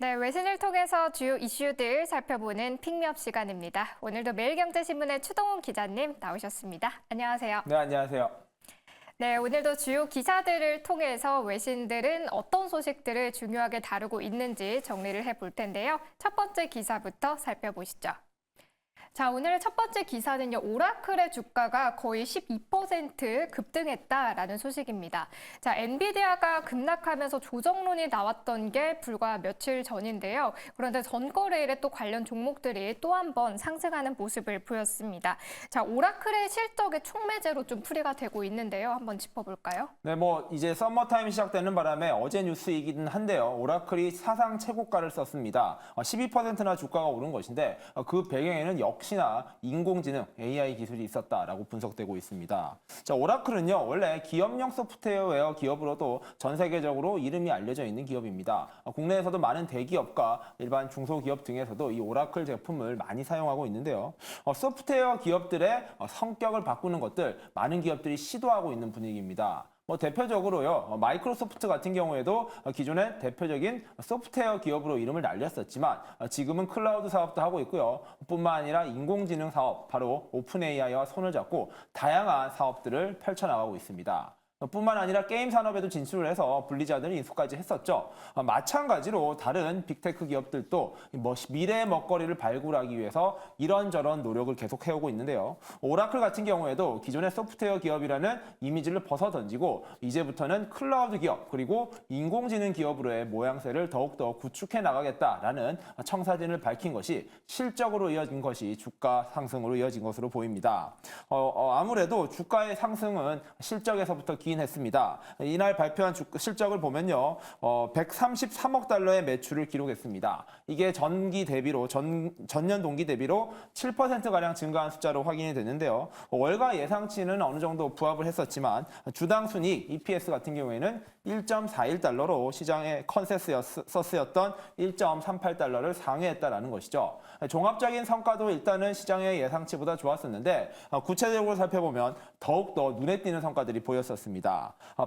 네, 외신을 통해서 주요 이슈들 살펴보는 픽미업 시간입니다. 오늘도 매일경제신문의 추동훈 기자님 나오셨습니다. 안녕하세요. 네, 안녕하세요. 네, 오늘도 주요 기사들을 통해서 외신들은 어떤 소식들을 중요하게 다루고 있는지 정리를 해볼 텐데요. 첫 번째 기사부터 살펴보시죠. 자, 오늘의 첫 번째 기사는요, 오라클의 주가가 거의 12% 급등했다라는 소식입니다. 자, 엔비디아가 급락하면서 조정론이 나왔던 게 불과 며칠 전인데요. 그런데 전거래일에 또 관련 종목들이 또 한 번 상승하는 모습을 보였습니다. 자, 오라클의 실적이 촉매제로 좀 풀이가 되고 있는데요. 한번 짚어볼까요? 네, 이제 서머타임이 시작되는 바람에 어제 뉴스이긴 한데요. 오라클이 사상 최고가를 썼습니다. 12%나 주가가 오른 것인데 그 배경에는 역시나 인공지능 AI 기술이 있었다라고 분석되고 있습니다. 자, 오라클은요, 원래 기업용 소프트웨어 기업으로도 전 세계적으로 이름이 알려져 있는 기업입니다. 국내에서도 많은 대기업과 일반 중소기업 등에서도 이 오라클 제품을 많이 사용하고 있는데요. 소프트웨어 기업들의 성격을 바꾸는 것들 많은 기업들이 시도하고 있는 분위기입니다. 대표적으로요, 마이크로소프트 같은 경우에도 기존에 대표적인 소프트웨어 기업으로 이름을 날렸었지만 지금은 클라우드 사업도 하고 있고요. 뿐만 아니라 인공지능 사업, 바로 오픈 AI와 손을 잡고 다양한 사업들을 펼쳐나가고 있습니다. 뿐만 아니라 게임 산업에도 진출을 해서 블리자드를 인수까지 했었죠. 마찬가지로 다른 빅테크 기업들도 미래의 먹거리를 발굴하기 위해서 이런저런 노력을 계속 해오고 있는데요. 오라클 같은 경우에도 기존의 소프트웨어 기업이라는 이미지를 벗어던지고 이제부터는 클라우드 기업 그리고 인공지능 기업으로의 모양새를 더욱더 구축해 나가겠다라는 청사진을 밝힌 것이 실적으로 이어진 것이 주가 상승으로 이어진 것으로 보입니다. 아무래도 주가의 상승은 실적에서부터 했습니다. 이날 발표한 실적을 보면요, 133억 달러의 매출을 기록했습니다. 이게 전년 동기 대비로 7%가량 증가한 숫자로 확인이 됐는데요. 월가 예상치는 어느 정도 부합을 했었지만 주당 순이익 EPS 같은 경우에는 1.41달러로 시장의 컨센서스였던 1.38달러를 상회했다라는 것이죠. 종합적인 성과도 일단은 시장의 예상치보다 좋았었는데 구체적으로 살펴보면 더욱더 눈에 띄는 성과들이 보였었습니다.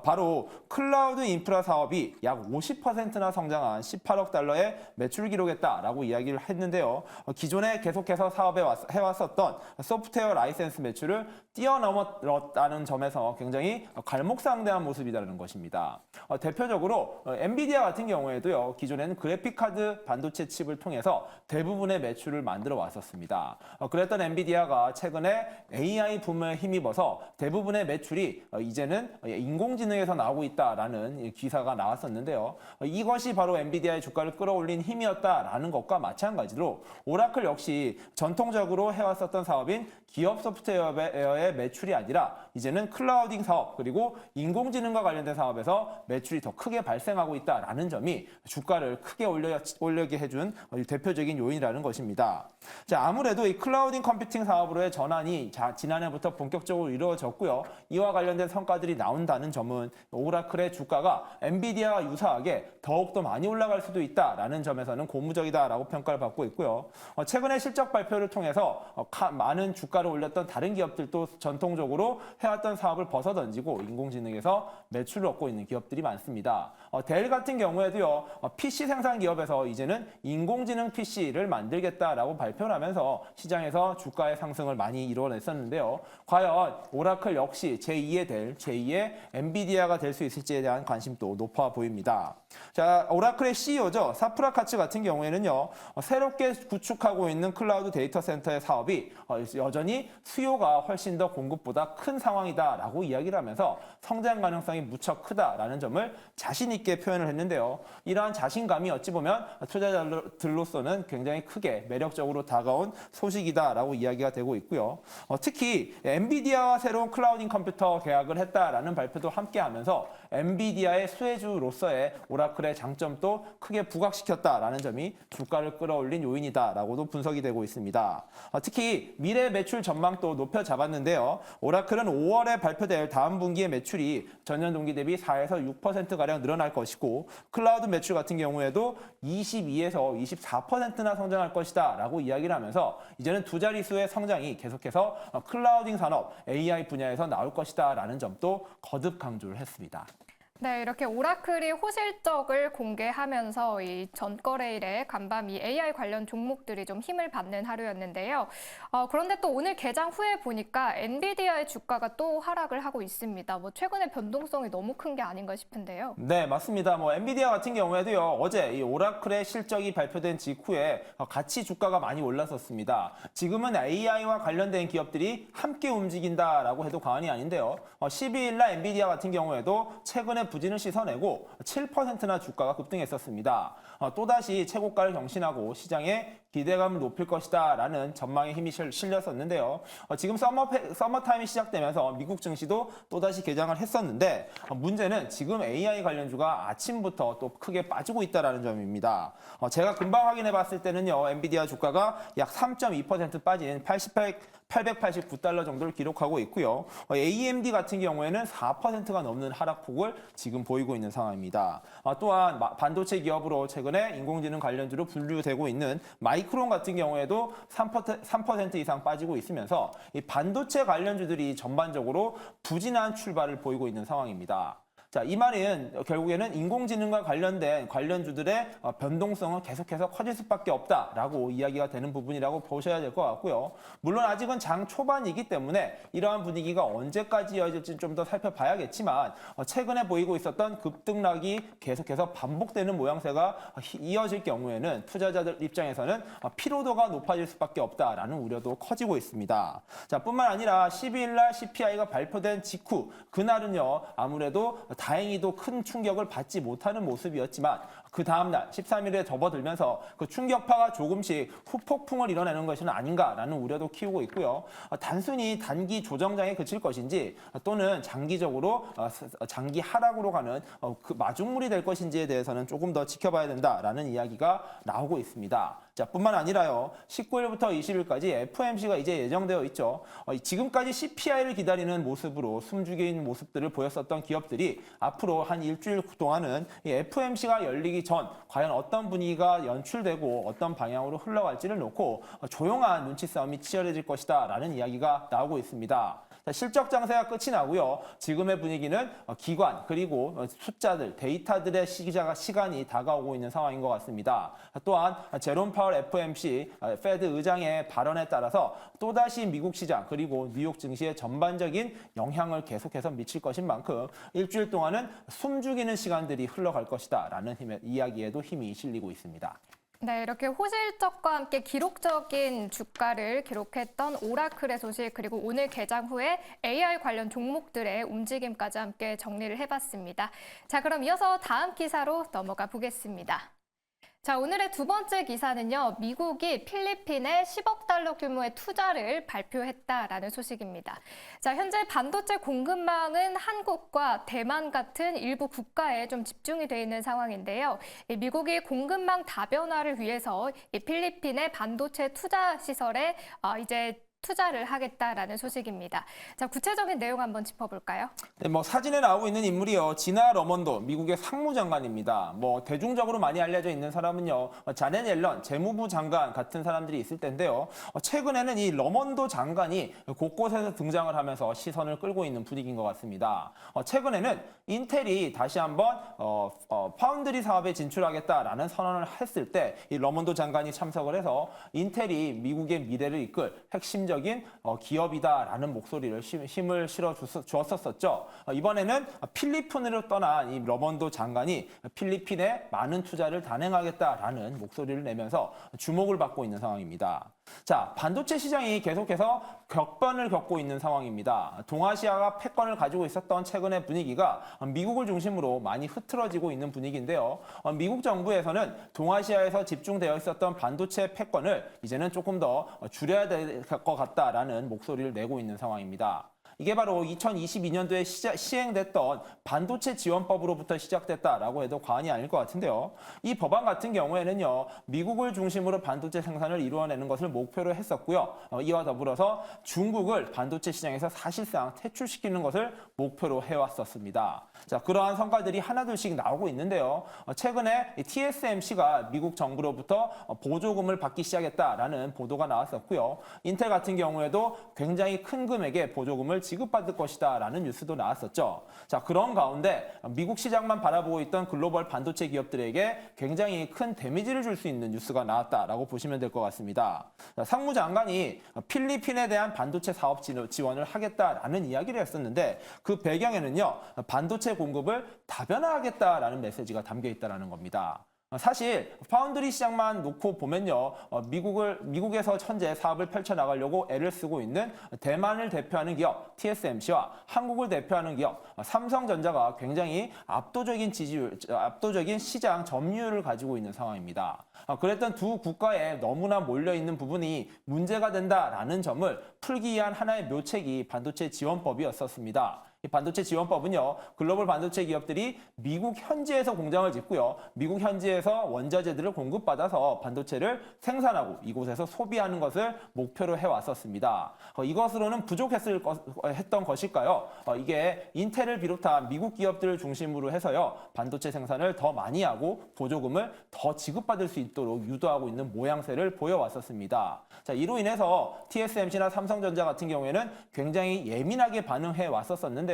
바로 클라우드 인프라 사업이 약 50%나 성장한 18억 달러의 매출 기록했다라고 이야기를 했는데요. 기존에 계속해서 사업에 해왔었던 소프트웨어 라이센스 매출을 뛰어넘었다는 점에서 굉장히 갈목상대한 모습이라는 것입니다. 대표적으로 엔비디아 같은 경우에도요, 기존에는 그래픽카드 반도체 칩을 통해서 대부분의 매출을 만들어 왔었습니다. 그랬던 엔비디아가 최근에 AI 붐에 힘입어서 대부분의 매출이 이제는 인공지능에서 나오고 있다라는 기사가 나왔었는데요. 이것이 바로 엔비디아의 주가를 끌어올린 힘이었다라는 것과 마찬가지로 오라클 역시 전통적으로 해왔었던 사업인 기업 소프트웨어의 매출이 아니라 이제는 클라우딩 사업 그리고 인공지능과 관련된 사업에서 매출이 더 크게 발생하고 있다라는 점이 주가를 크게 올리게 해준 대표적인 요인이라는 것입니다. 자, 아무래도 이 클라우딩 컴퓨팅 사업으로의 전환이 지난해부터 본격적으로 이루어졌고요. 이와 관련된 성과들이 나온다는 점은 오라클의 주가가 엔비디아와 유사하게 더욱더 많이 올라갈 수도 있다라는 점에서는 고무적이다라고 평가를 받고 있고요. 최근에 실적 발표를 통해서 많은 주가를 올렸던 다른 기업들도 전통적으로 해왔던 사업을 벗어던지고 인공지능에서 매출을 얻고 있는 기업들이 많습니다. 델 같은 경우에도요, PC 생산 기업에서 이제는 인공지능 PC를 만들겠다라고 발표를 하면서 시장에서 주가의 상승을 많이 이루어냈었는데요. 과연 오라클 역시 제2의 델, 제2의 엔비디아가 될 수 있을지에 대한 관심도 높아 보입니다. 자, 오라클의 CEO죠. 사프라 카츠 같은 경우에는요, 새롭게 구축하고 있는 클라우드 데이터 센터의 사업이 여전히 수요가 훨씬 더 공급보다 큰 상황이다라고 이야기를 하면서 성장 가능성이 무척 크다라는 점을 자신 있게 표현을 했는데요. 이러한 자신감이 어찌 보면 투자자들로서는 굉장히 크게 매력적으로 다가온 소식이다라고 이야기가 되고 있고요. 특히 엔비디아와 새로운 클라우딩 컴퓨터 계약을 했다라는 발표도 함께하면서 엔비디아의 수혜주로서의 오라클의 장점도 크게 부각시켰다라는 점이 주가를 끌어올린 요인이다라고도 분석이 되고 있습니다. 특히 미래 매출 전망도 높여 잡았는데요. 오라클은 5월에 발표될 다음 분기의 매출이 전년 동기 대비 4에서 6%가량 늘어날 것이고 클라우드 매출 같은 경우에도 22에서 24%나 성장할 것이다 라고 이야기를 하면서 이제는 두 자릿수의 성장이 계속해서 클라우딩 산업, AI 분야에서 나올 것이다 라는 점도 거듭 강조를 했습니다. 네, 이렇게 오라클이 호실적을 공개하면서 이 전거래일에 간밤 이 AI 관련 종목들이 좀 힘을 받는 하루였는데요. 그런데 또 오늘 개장 후에 보니까 엔비디아의 주가가 또 하락을 하고 있습니다. 뭐 최근에 변동성이 너무 큰 게 아닌가 싶은데요. 네, 맞습니다. 뭐 엔비디아 같은 경우에도요, 어제 이 오라클의 실적이 발표된 직후에 같이 주가가 많이 올랐었습니다. 지금은 AI와 관련된 기업들이 함께 움직인다라고 해도 과언이 아닌데요. 12일 날 엔비디아 같은 경우에도 최근에 부진을 씻어내고 7%나 주가가 급등했었습니다. 또다시 최고가를 경신하고 시장에 기대감을 높일 것이다라는 전망의 힘이 실렸었는데요. 지금 서머타임이 시작되면서 미국 증시도 또다시 개장을 했었는데 문제는 지금 AI 관련주가 아침부터 또 크게 빠지고 있다는 점입니다. 제가 금방 확인해 봤을 때는요. 엔비디아 주가가 약 3.2% 빠진 889달러 정도를 기록하고 있고요. AMD 같은 경우에는 4%가 넘는 하락폭을 지금 보이고 있는 상황입니다. 또한 반도체 기업으로 최근에 인공지능 관련주로 분류되고 있는 마이크론 같은 경우에도 3% 이상 빠지고 있으면서 이 반도체 관련주들이 전반적으로 부진한 출발을 보이고 있는 상황입니다. 자, 이 말은 결국에는 인공지능과 관련된 관련주들의 변동성은 계속해서 커질 수밖에 없다라고 이야기가 되는 부분이라고 보셔야 될 것 같고요. 물론 아직은 장 초반이기 때문에 이러한 분위기가 언제까지 이어질지 좀 더 살펴봐야겠지만 최근에 보이고 있었던 급등락이 계속해서 반복되는 모양새가 이어질 경우에는 투자자들 입장에서는 피로도가 높아질 수밖에 없다라는 우려도 커지고 있습니다. 자, 뿐만 아니라 12일 날 CPI가 발표된 직후 그날은요. 아무래도 다행히도 큰 충격을 받지 못하는 모습이었지만 그 다음날 13일에 접어들면서 그 충격파가 조금씩 후폭풍을 이뤄내는 것은 아닌가라는 우려도 키우고 있고요. 단순히 단기 조정장에 그칠 것인지 또는 장기적으로 장기 하락으로 가는 그 마중물이 될 것인지에 대해서는 조금 더 지켜봐야 된다라는 이야기가 나오고 있습니다. 자, 뿐만 아니라요. 19일부터 20일까지 FOMC가 이제 예정되어 있죠. 지금까지 CPI를 기다리는 모습으로 숨죽인 모습들을 보였었던 기업들이 앞으로 한 일주일 동안은 이 FOMC가 열리기 전 과연 어떤 분위기가 연출되고 어떤 방향으로 흘러갈지를 놓고 조용한 눈치 싸움이 치열해질 것이다 라는 이야기가 나오고 있습니다. 실적 장세가 끝이 나고요. 지금의 분위기는 기관 그리고 숫자들, 데이터들의 시간이 다가오고 있는 상황인 것 같습니다. 또한 제롬 파월 FOMC 페드 의장의 발언에 따라서 또다시 미국 시장 그리고 뉴욕 증시에 전반적인 영향을 계속해서 미칠 것인 만큼 일주일 동안은 숨죽이는 시간들이 흘러갈 것이다 라는 이야기에도 힘이 실리고 있습니다. 네, 이렇게 호실적과 함께 기록적인 주가를 기록했던 오라클의 소식 그리고 오늘 개장 후에 AI 관련 종목들의 움직임까지 함께 정리를 해봤습니다. 자, 그럼 이어서 다음 기사로 넘어가 보겠습니다. 자, 오늘의 두 번째 기사는요. 미국이 필리핀에 10억 달러 규모의 투자를 발표했다라는 소식입니다. 자, 현재 반도체 공급망은 한국과 대만 같은 일부 국가에 좀 집중이 돼 있는 상황인데요. 미국이 공급망 다변화를 위해서 필리핀의 반도체 투자 시설에 이제 투자를 하겠다라는 소식입니다. 자, 구체적인 내용 한번 짚어볼까요? 네, 사진에 나오고 있는 인물이요. 지나 러먼도 미국의 상무장관입니다. 대중적으로 많이 알려져 있는 사람은요. 자넷 옐런 재무부 장관 같은 사람들이 있을 텐데요. 최근에는 이 러먼도 장관이 곳곳에서 등장을 하면서 시선을 끌고 있는 분위기인 것 같습니다. 최근에는 인텔이 다시 한번 파운드리 사업에 진출하겠다라는 선언을 했을 때 이 러먼도 장관이 참석을 해서 인텔이 미국의 미래를 이끌 핵심적인 기업이다라는 목소리를 힘을 실어 주었었죠. 이번에는 필리핀으로 떠난 이 러먼도 장관이 필리핀에 많은 투자를 단행하겠다라는 목소리를 내면서 주목을 받고 있는 상황입니다. 자, 반도체 시장이 계속해서 격변을 겪고 있는 상황입니다. 동아시아가 패권을 가지고 있었던 최근의 분위기가 미국을 중심으로 많이 흐트러지고 있는 분위기인데요. 미국 정부에서는 동아시아에서 집중되어 있었던 반도체 패권을 이제는 조금 더 줄여야 될 것 같다라는 목소리를 내고 있는 상황입니다. 이게 바로 2022년도에 시행됐던 반도체 지원법으로부터 시작됐다라고 해도 과언이 아닐 것 같은데요. 이 법안 같은 경우에는요. 미국을 중심으로 반도체 생산을 이루어내는 것을 목표로 했었고요. 이와 더불어서 중국을 반도체 시장에서 사실상 퇴출시키는 것을 목표로 해왔었습니다. 자, 그러한 성과들이 하나둘씩 나오고 있는데요. 최근에 TSMC가 미국 정부로부터 보조금을 받기 시작했다라는 보도가 나왔었고요. 인텔 같은 경우에도 굉장히 큰 금액의 보조금을 지급받을 것이다라는 뉴스도 나왔었죠. 자, 그런 가운데 미국 시장만 바라보고 있던 글로벌 반도체 기업들에게 굉장히 큰 데미지를 줄 수 있는 뉴스가 나왔다라고 보시면 될 것 같습니다. 자, 상무장관이 필리핀에 대한 반도체 사업 지원을 하겠다라는 이야기를 했었는데 그 배경에는요, 반도체 공급을 다변화하겠다라는 메시지가 담겨 있다는 겁니다. 사실 파운드리 시장만 놓고 보면요, 미국에서 현재 사업을 펼쳐나가려고 애를 쓰고 있는 대만을 대표하는 기업 TSMC와 한국을 대표하는 기업 삼성전자가 굉장히 압도적인 시장 점유율을 가지고 있는 상황입니다. 그랬던 두 국가에 너무나 몰려있는 부분이 문제가 된다라는 점을 풀기 위한 하나의 묘책이 반도체 지원법이었었습니다. 이 반도체 지원법은요, 글로벌 반도체 기업들이 미국 현지에서 공장을 짓고요, 미국 현지에서 원자재들을 공급받아서 반도체를 생산하고 이곳에서 소비하는 것을 목표로 해왔었습니다. 이것으로는 부족했던 것일까요? 이게 인텔을 비롯한 미국 기업들을 중심으로 해서요, 반도체 생산을 더 많이 하고 보조금을 더 지급받을 수 있도록 유도하고 있는 모양새를 보여왔었습니다. 자, 이로 인해서 TSMC나 삼성전자 같은 경우에는 굉장히 예민하게 반응해 왔었는데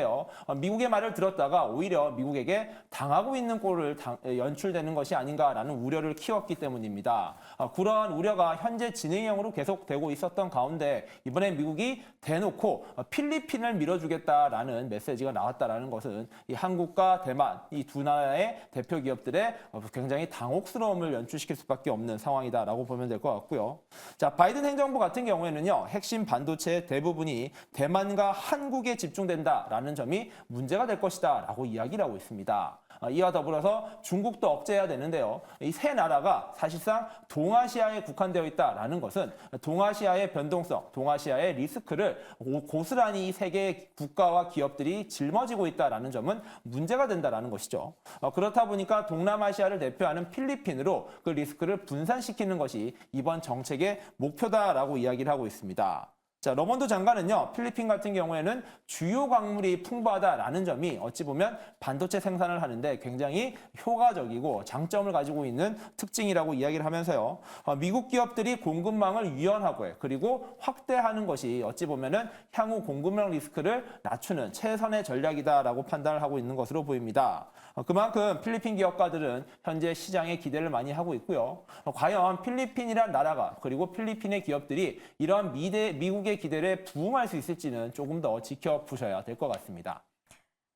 미국의 말을 들었다가 오히려 미국에게 당하고 있는 꼴을 연출되는 것이 아닌가라는 우려를 키웠기 때문입니다. 그러한 우려가 현재 진행형으로 계속되고 있었던 가운데 이번에 미국이 대놓고 필리핀을 밀어주겠다라는 메시지가 나왔다라는 것은 이 한국과 대만 이 두 나라의 대표 기업들의 굉장히 당혹스러움을 연출시킬 수밖에 없는 상황이다라고 보면 될 것 같고요. 자, 바이든 행정부 같은 경우에는요, 핵심 반도체의 대부분이 대만과 한국에 집중된다라는 점이 문제가 될 것이다 라고 이야기를 하고 있습니다. 이와 더불어서 중국도 억제해야 되는데요. 이 세 나라가 사실상 동아시아에 국한되어 있다라는 것은 동아시아의 변동성, 동아시아의 리스크를 고스란히 이 세 개의 국가와 기업들이 짊어지고 있다라는 점은 문제가 된다라는 것이죠. 그렇다 보니까 동남아시아를 대표하는 필리핀으로 그 리스크를 분산시키는 것이 이번 정책의 목표다라고 이야기를 하고 있습니다. 자, 러먼드 장관은요, 필리핀 같은 경우에는 주요 광물이 풍부하다라는 점이 어찌 보면 반도체 생산을 하는데 굉장히 효과적이고 장점을 가지고 있는 특징이라고 이야기를 하면서요, 미국 기업들이 공급망을 유연하고 그리고 확대하는 것이 어찌 보면은 향후 공급망 리스크를 낮추는 최선의 전략이다라고 판단을 하고 있는 것으로 보입니다. 그만큼 필리핀 기업가들은 현재 시장에 기대를 많이 하고 있고요. 과연 필리핀이란 나라가 그리고 필리핀의 기업들이 이러한 미국의 기대에 부응할 수 있을지는 조금 더 지켜보셔야 될 것 같습니다.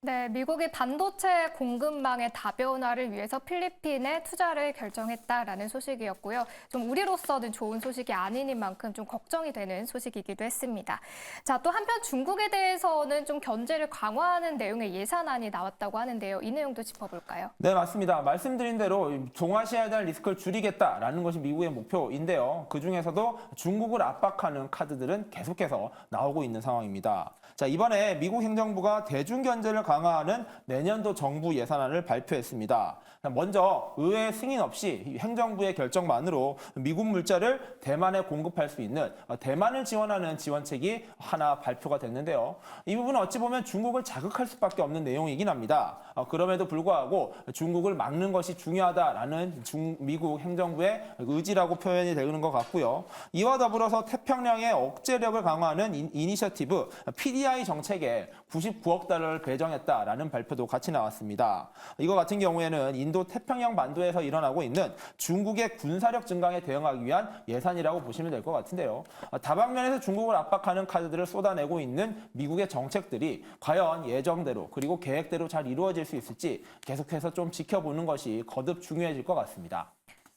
네, 미국이 반도체 공급망의 다변화를 위해서 필리핀에 투자를 결정했다라는 소식이었고요. 좀 우리로서는 좋은 소식이 아니니만큼 좀 걱정이 되는 소식이기도 했습니다. 자, 또 한편 중국에 대해서는 좀 견제를 강화하는 내용의 예산안이 나왔다고 하는데요. 이 내용도 짚어볼까요? 네, 맞습니다. 말씀드린 대로 동아시아에 대한 리스크를 줄이겠다라는 것이 미국의 목표인데요. 그중에서도 중국을 압박하는 카드들은 계속해서 나오고 있는 상황입니다. 자, 이번에 미국 행정부가 대중견제를 강화하는 내년도 정부 예산안을 발표했습니다. 먼저 의회 승인 없이 행정부의 결정만으로 미국 물자를 대만에 공급할 수 있는 대만을 지원하는 지원책이 하나 발표가 됐는데요. 이 부분은 어찌 보면 중국을 자극할 수밖에 없는 내용이긴 합니다. 그럼에도 불구하고 중국을 막는 것이 중요하다라는 미국 행정부의 의지라고 표현이 되는 것 같고요. 이와 더불어서 태평양의 억제력을 강화하는 이니셔티브 PDI 정책에 99억 달러를 배정했다라는 발표도 같이 나왔습니다. 이거 같은 경우에는 인도 태평양 반도에서 일어나고 있는 중국의 군사력 증강에 대응하기 위한 예산이라고 보시면 될 것 같은데요. 다방면에서 중국을 압박하는 카드들을 쏟아내고 있는 미국의 정책들이 과연 예정대로 그리고 계획대로 잘 이루어질 수 있을지 계속해서 좀 지켜보는 것이 거듭 중요해질 것 같습니다.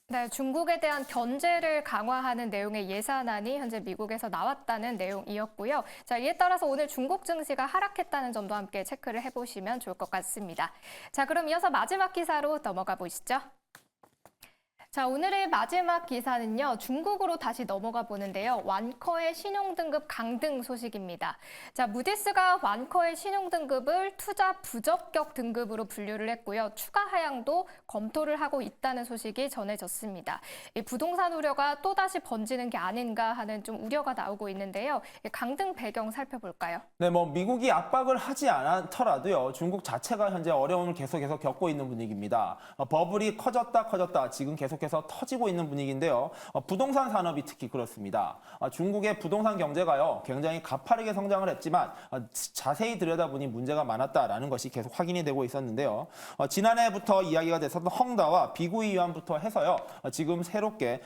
네, 중국에 대한 견제를 강화하는 내용의 예산안이 현재 미국에서 나왔다는 내용이었고요. 자, 이에 따라서 오늘 중국 증시가 하락했다는 점도 함께 체크를 해보시면 좋을 것 같습니다. 자, 그럼 이어서 마지막 기사로 넘어가 보시죠. 자, 오늘의 마지막 기사는요, 중국으로 다시 넘어가 보는데요. 완커의 신용등급 강등 소식입니다. 자, 무디스가 완커의 신용등급을 투자 부적격 등급으로 분류를 했고요. 추가 하향도 검토를 하고 있다는 소식이 전해졌습니다. 이 부동산 우려가 또다시 번지는 게 아닌가 하는 좀 우려가 나오고 있는데요. 강등 배경 살펴볼까요? 네, 미국이 압박을 하지 않더라도요, 중국 자체가 현재 어려움을 계속해서 겪고 있는 분위기입니다. 버블이 커졌다 지금 계속해서 계속해서 터지고 있는 분위기인데요. 부동산 산업이 특히 그렇습니다. 중국의 부동산 경제가요, 굉장히 가파르게 성장을 했지만 자세히 들여다보니 문제가 많았다라는 것이 계속 확인이 되고 있었는데요. 지난해부터 이야기가 됐었던 헝다와 비구이 유안부터 해서요, 지금 새롭게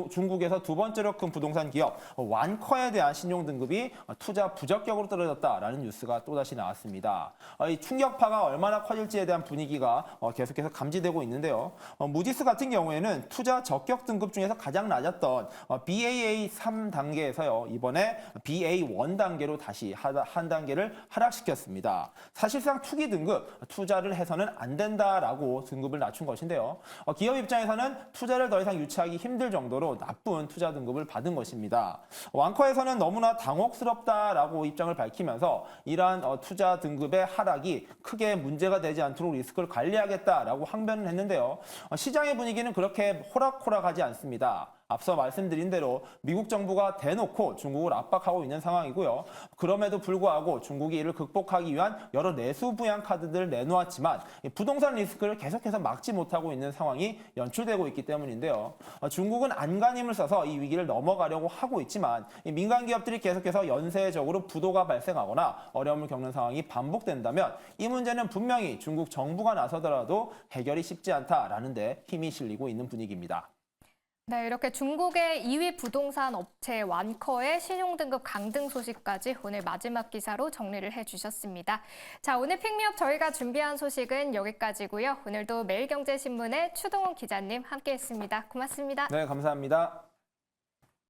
중국에서 두 번째로 큰 부동산 기업 완커에 대한 신용 등급이 투자 부적격으로 떨어졌다라는 뉴스가 또다시 나왔습니다. 이 충격파가 얼마나 커질지에 대한 분위기가 계속해서 감지되고 있는데요. 무디스 같은 경우에는 투자 적격 등급 중에서 가장 낮았던 BAA 3단계에서요, 이번에 BA1 단계로 다시 한 단계를 하락시켰습니다. 사실상 투기 등급, 투자를 해서는 안 된다라고 등급을 낮춘 것인데요. 기업 입장에서는 투자를 더 이상 유치하기 힘들 정도로 나쁜 투자 등급을 받은 것입니다. 완커에서는 너무나 당혹스럽다라고 입장을 밝히면서 이러한 투자 등급의 하락이 크게 문제가 되지 않도록 리스크를 관리하겠다라고 항변을 했는데요. 시장의 분위기는 그렇게 호락호락하지 않습니다. 앞서 말씀드린 대로 미국 정부가 대놓고 중국을 압박하고 있는 상황이고요. 그럼에도 불구하고 중국이 이를 극복하기 위한 여러 내수 부양 카드들을 내놓았지만 부동산 리스크를 계속해서 막지 못하고 있는 상황이 연출되고 있기 때문인데요. 중국은 안간힘을 써서 이 위기를 넘어가려고 하고 있지만 민간 기업들이 계속해서 연쇄적으로 부도가 발생하거나 어려움을 겪는 상황이 반복된다면 이 문제는 분명히 중국 정부가 나서더라도 해결이 쉽지 않다라는 데 힘이 실리고 있는 분위기입니다. 네, 이렇게 중국의 2위 부동산 업체 완커의 신용등급 강등 소식까지 오늘 마지막 기사로 정리를 해주셨습니다. 자, 오늘 픽미업 저희가 준비한 소식은 여기까지고요. 오늘도 매일경제신문의 추동훈 기자님 함께했습니다. 고맙습니다. 네, 감사합니다.